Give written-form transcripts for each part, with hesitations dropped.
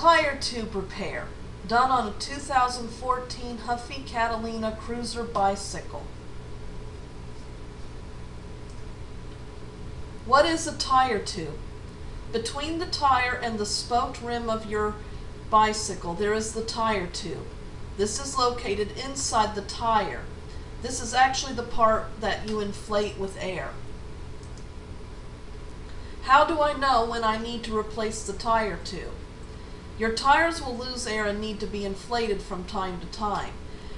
Tire tube repair, done on a 2014 Huffy Catalina cruiser bicycle. What is a tire tube? Between the tire and the spoked rim of your bicycle, there is the tire tube. This is located inside the tire. This is actually the part that you inflate with air. How do I know when I need to replace the tire tube? Your tires will lose air and need to be inflated from time to time.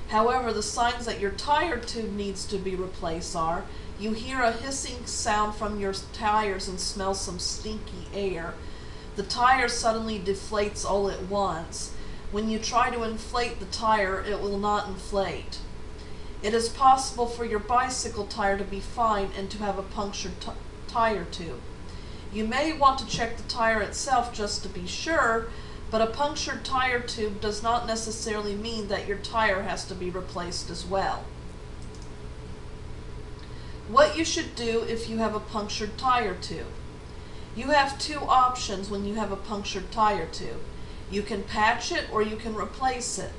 However, the signs that your tire tube needs to be replaced are: you hear a hissing sound from your tires and smell some stinky air. The tire suddenly deflates all at once. When you try to inflate the tire, it will not inflate. It is possible for your bicycle tire to be fine and to have a punctured tire tube. You may want to check the tire itself just to be sure, but a punctured tire tube does not necessarily mean that your tire has to be replaced as well. What you should do if you have a punctured tire tube. You have two options when you have a punctured tire tube. You can patch it or you can replace it.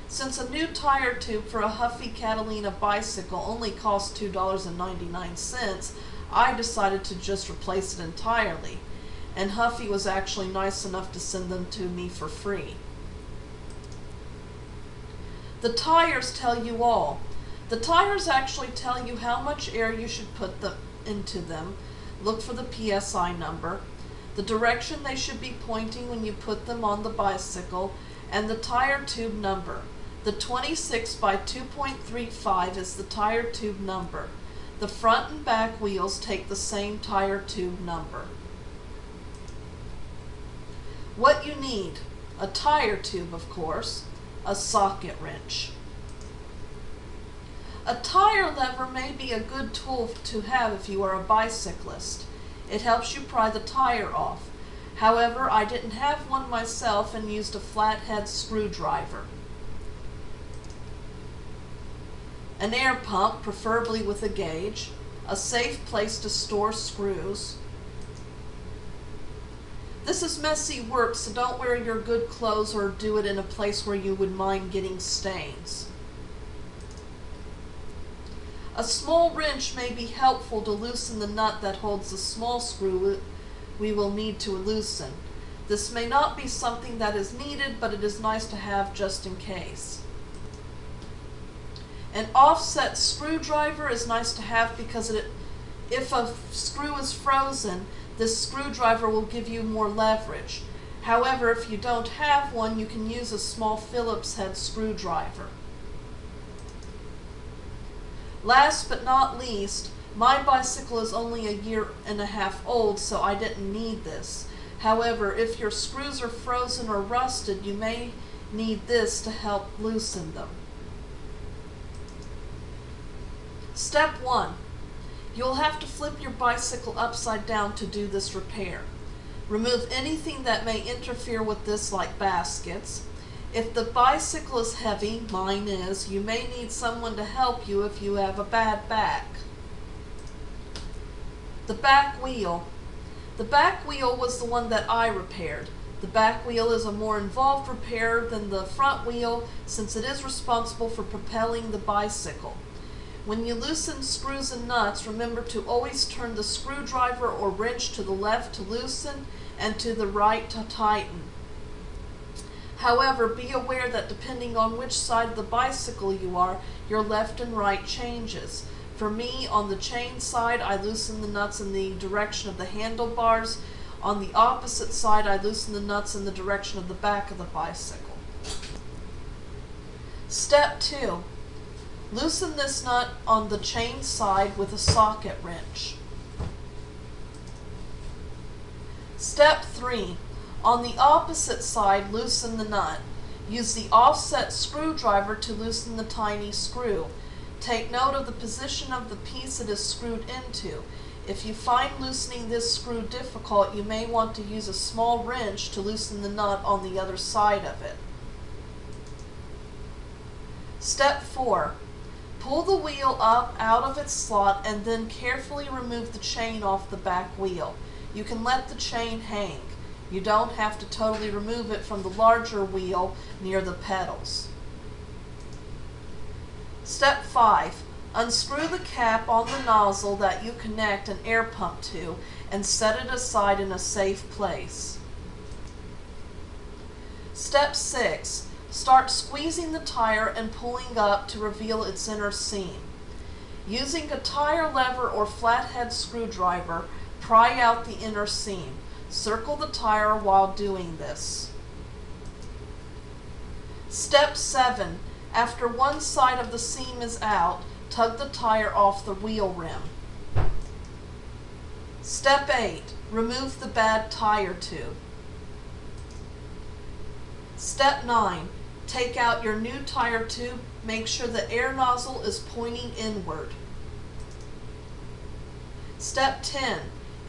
Since a new tire tube for a Huffy Catalina bicycle only costs $2.99, I decided to just replace it entirely. And Huffy was actually nice enough to send them to me for free. The tires tell you all. The tires actually tell you how much air you should put into them. Look for the PSI number, the direction they should be pointing when you put them on the bicycle, and the tire tube number. The 26 by 2.35 is the tire tube number. The front and back wheels take the same tire tube number. What you need: a tire tube, of course, a socket wrench. A tire lever may be a good tool to have if you are a bicyclist. It helps you pry the tire off. However, I didn't have one myself and used a flathead screwdriver. An air pump, preferably with a gauge. A safe place to store screws. This is messy work, so don't wear your good clothes or do it in a place where you would mind getting stains. A small wrench may be helpful to loosen the nut that holds the small screw we will need to loosen. This may not be something that is needed, but it is nice to have just in case. An offset screwdriver is nice to have because if a screw is frozen, this screwdriver will give you more leverage. However, if you don't have one, you can use a small Phillips head screwdriver. Last but not least, my bicycle is only 1.5 years old, so I didn't need this. However, if your screws are frozen or rusted, you may need this to help loosen them. Step 1. You'll have to flip your bicycle upside down to do this repair. Remove anything that may interfere with this, like baskets. If the bicycle is heavy, mine is, you may need someone to help you if you have a bad back. The back wheel. The back wheel was the one that I repaired. The back wheel is a more involved repair than the front wheel since it is responsible for propelling the bicycle. When you loosen screws and nuts, remember to always turn the screwdriver or wrench to the left to loosen and to the right to tighten. However, be aware that depending on which side of the bicycle you are, your left and right changes. For me, on the chain side, I loosen the nuts in the direction of the handlebars. On the opposite side, I loosen the nuts in the direction of the back of the bicycle. Step 2. Loosen this nut on the chain side with a socket wrench. Step 3. On the opposite side, loosen the nut. Use the offset screwdriver to loosen the tiny screw. Take note of the position of the piece it is screwed into. If you find loosening this screw difficult, you may want to use a small wrench to loosen the nut on the other side of it. Step 4. Pull the wheel up out of its slot and then carefully remove the chain off the back wheel. You can let the chain hang. You don't have to totally remove it from the larger wheel near the pedals. Step 5. Unscrew the cap on the nozzle that you connect an air pump to and set it aside in a safe place. Step 6. Start squeezing the tire and pulling up to reveal its inner seam. Using a tire lever or flathead screwdriver, pry out the inner seam. Circle the tire while doing this. Step 7. After one side of the seam is out, tug the tire off the wheel rim. Step 8. Remove the bad tire tube. Step 9. Take out your new tire tube. Make sure the air nozzle is pointing inward. Step 10.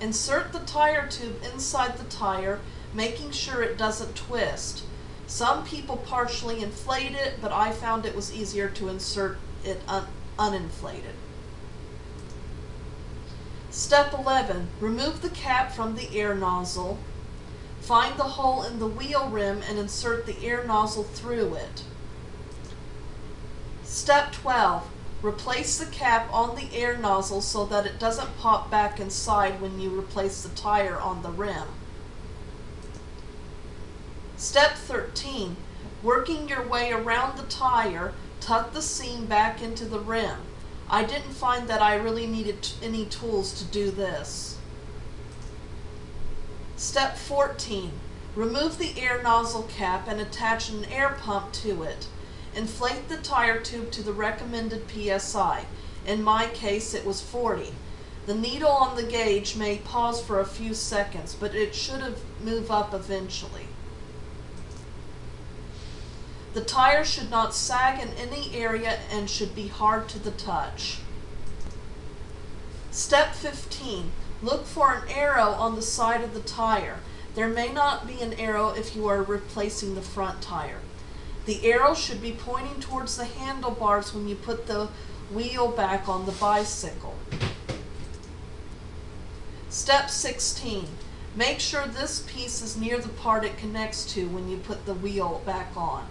Insert the tire tube inside the tire, making sure it doesn't twist. Some people partially inflate it, but I found it was easier to insert it uninflated. Step 11. Remove the cap from the air nozzle. Find the hole in the wheel rim and insert the air nozzle through it. Step 12. Replace the cap on the air nozzle so that it doesn't pop back inside when you replace the tire on the rim. Step 13. Working your way around the tire, tuck the seam back into the rim. I didn't find that I really needed any tools to do this. Step 14. Remove the air nozzle cap and attach an air pump to it. Inflate the tire tube to the recommended PSI. In my case, it was 40. The needle on the gauge may pause for a few seconds, but it should move up eventually. The tire should not sag in any area and should be hard to the touch. Step 15. Look for an arrow on the side of the tire. There may not be an arrow if you are replacing the front tire. The arrow should be pointing towards the handlebars when you put the wheel back on the bicycle. Step 16. Make sure this piece is near the part it connects to when you put the wheel back on.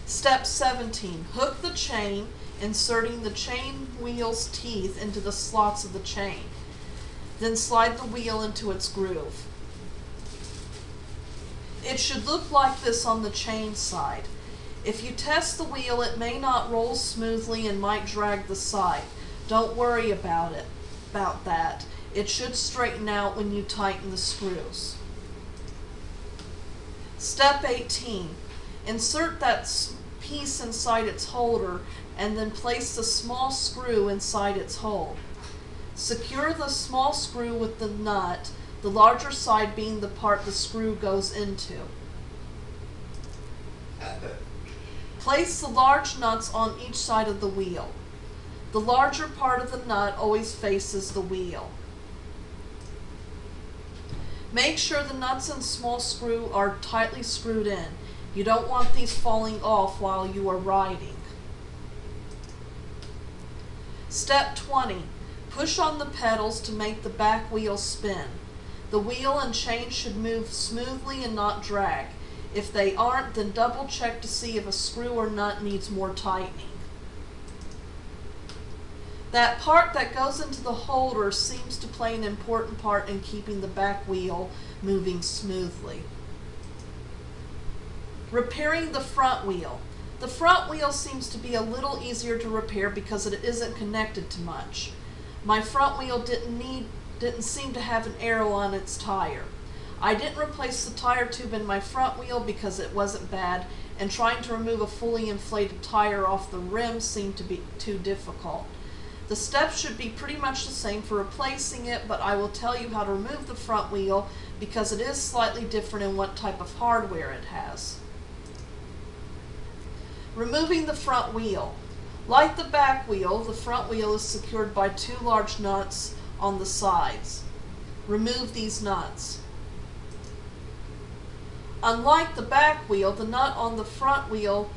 Step 17. Hook the chain, inserting the chain wheel's teeth into the slots of the chain. Then slide the wheel into its groove. It should look like this on the chain side. If you test the wheel, it may not roll smoothly and might drag the side. Don't worry about that. It should straighten out when you tighten the screws. Step 18. Insert that piece inside its holder and then place the small screw inside its hole. Secure the small screw with the nut, the larger side being the part the screw goes into. Place the large nuts on each side of the wheel. The larger part of the nut always faces the wheel. Make sure the nuts and small screw are tightly screwed in. You don't want these falling off while you are riding. Step 20. Push on the pedals to make the back wheel spin. The wheel and chain should move smoothly and not drag. If they aren't, then double check to see if a screw or nut needs more tightening. That part that goes into the holder seems to play an important part in keeping the back wheel moving smoothly. Repairing the front wheel. The front wheel seems to be a little easier to repair because it isn't connected to much. My front wheel didn't seem to have an arrow on its tire. I didn't replace the tire tube in my front wheel because it wasn't bad, and trying to remove a fully inflated tire off the rim seemed to be too difficult. The steps should be pretty much the same for replacing it, but I will tell you how to remove the front wheel because it is slightly different in what type of hardware it has. Removing the front wheel. Like the back wheel, the front wheel is secured by two large nuts on the sides. Remove these nuts. Unlike the back wheel, the nut on the front wheel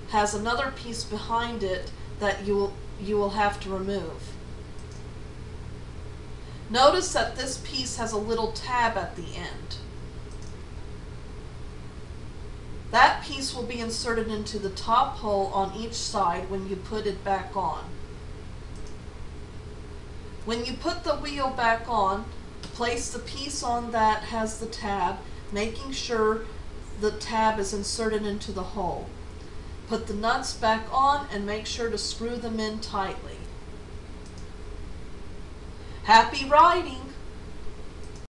has another piece behind it that you will have to remove. Notice that this piece has a little tab at the end. That piece will be inserted into the top hole on each side when you put it back on. When you put the wheel back on, place the piece on that has the tab, making sure the tab is inserted into the hole. Put the nuts back on and make sure to screw them in tightly. Happy riding!